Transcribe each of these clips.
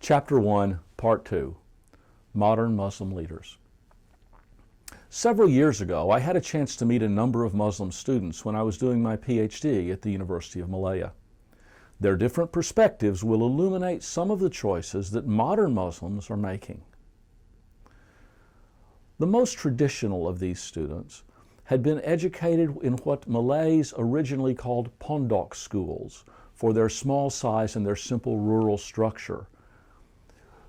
Chapter 1, Part 2, Modern Muslim Leaders. Several years ago, I had a chance to meet a number of Muslim students when I was doing my PhD at the University of Malaya. Their different perspectives will illuminate some of the choices that modern Muslims are making. The most traditional of these students had been educated in what Malays originally called pondok schools for their small size and their simple rural structure.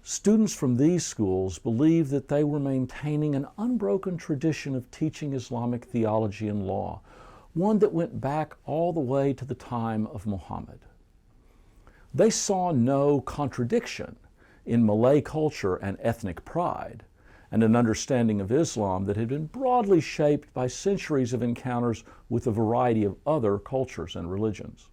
Students from these schools believed that they were maintaining an unbroken tradition of teaching Islamic theology and law, one that went back all the way to the time of Muhammad. They saw no contradiction in Malay culture and ethnic pride, and an understanding of Islam that had been broadly shaped by centuries of encounters with a variety of other cultures and religions.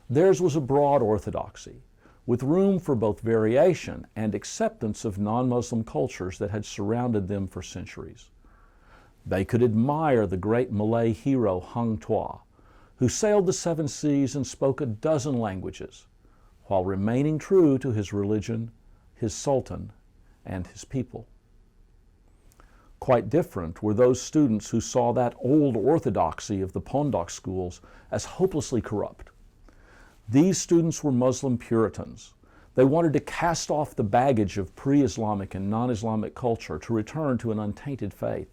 Theirs was a broad orthodoxy, with room for both variation and acceptance of non-Muslim cultures that had surrounded them for centuries. They could admire the great Malay hero Hang Tuah, who sailed the 7 seas and spoke a dozen languages, while remaining true to his religion, his sultan, and his people. Quite different were those students who saw that old orthodoxy of the pondok schools as hopelessly corrupt. These students were Muslim Puritans. They wanted to cast off the baggage of pre-Islamic and non-Islamic culture to return to an untainted faith.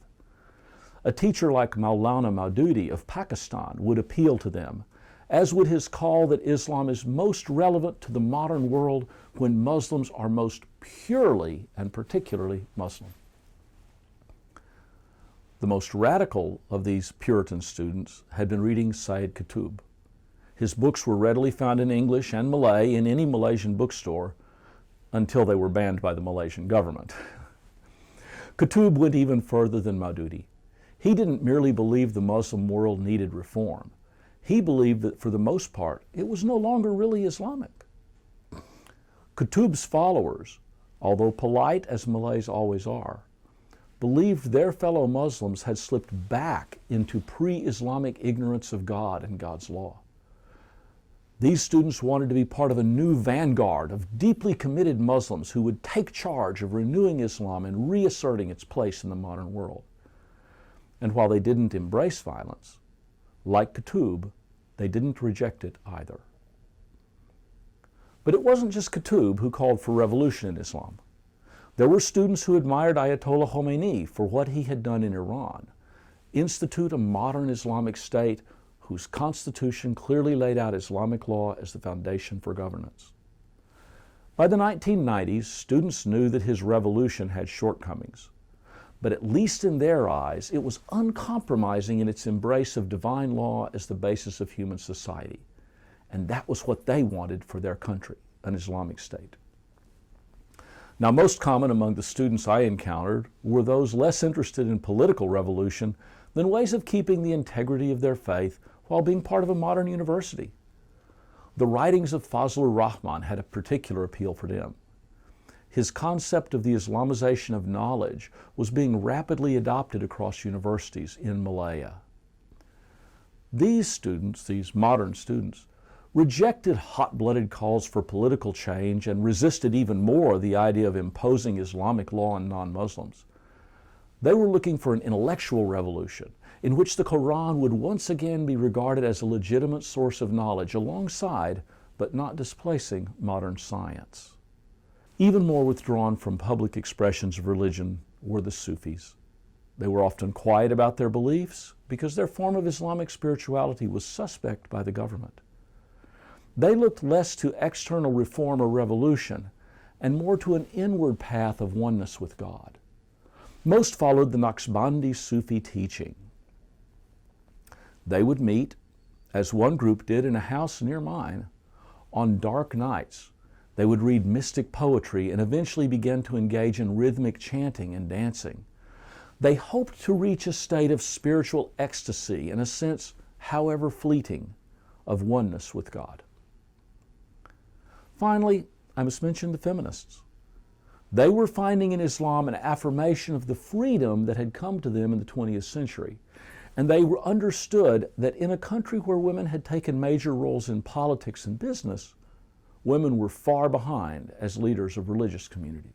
A teacher like Maulana Maududi of Pakistan would appeal to them, as would his call that Islam is most relevant to the modern world when Muslims are most purely and particularly Muslim. The most radical of these Puritan students had been reading Sayyid Qutb. His books were readily found in English and Malay in any Malaysian bookstore until they were banned by the Malaysian government. Qutb went even further than Maududi. He didn't merely believe the Muslim world needed reform. He believed that for the most part, it was no longer really Islamic. Qutb's followers, although polite as Malays always are, believed their fellow Muslims had slipped back into pre-Islamic ignorance of God and God's law. These students wanted to be part of a new vanguard of deeply committed Muslims who would take charge of renewing Islam and reasserting its place in the modern world. And while they didn't embrace violence, like Qutb, they didn't reject it either. But it wasn't just Qutb who called for revolution in Islam. There were students who admired Ayatollah Khomeini for what he had done in Iran, institute a modern Islamic state whose constitution clearly laid out Islamic law as the foundation for governance. By the 1990s, students knew that his revolution had shortcomings, but at least in their eyes, it was uncompromising in its embrace of divine law as the basis of human society. And that was what they wanted for their country, an Islamic state. Now, most common among the students I encountered were those less interested in political revolution than ways of keeping the integrity of their faith while being part of a modern university. The writings of Fazlur Rahman had a particular appeal for them. His concept of the Islamization of knowledge was being rapidly adopted across universities in Malaya. These students, these modern students, rejected hot-blooded calls for political change and resisted even more the idea of imposing Islamic law on non-Muslims. They were looking for an intellectual revolution in which the Quran would once again be regarded as a legitimate source of knowledge alongside, but not displacing, modern science. Even more withdrawn from public expressions of religion were the Sufis. They were often quiet about their beliefs because their form of Islamic spirituality was suspect by the government. They looked less to external reform or revolution and more to an inward path of oneness with God. Most followed the Naqshbandi Sufi teaching. They would meet, as one group did in a house near mine, on dark nights. They would read mystic poetry and eventually begin to engage in rhythmic chanting and dancing. They hoped to reach a state of spiritual ecstasy and a sense, however fleeting, of oneness with God. Finally, I must mention the feminists. They were finding in Islam an affirmation of the freedom that had come to them in the 20th century. And they understood that in a country where women had taken major roles in politics and business, women were far behind as leaders of religious communities.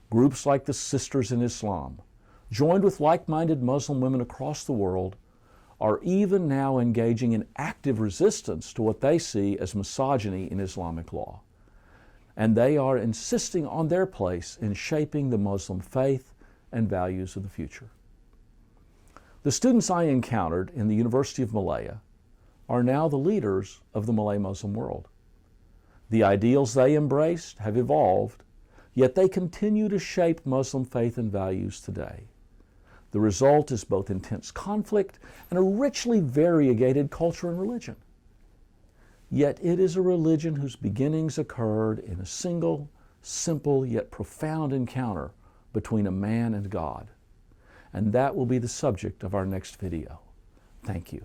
Groups like the Sisters in Islam, joined with like-minded Muslim women across the world, are even now engaging in active resistance to what they see as misogyny in Islamic law. And they are insisting on their place in shaping the Muslim faith and values of the future. The students I encountered in the University of Malaya are now the leaders of the Malay Muslim world. The ideals they embraced have evolved, yet they continue to shape Muslim faith and values today. The result is both intense conflict and a richly variegated culture and religion. Yet it is a religion whose beginnings occurred in a single, simple, yet profound encounter between a man and God. And that will be the subject of our next video. Thank you.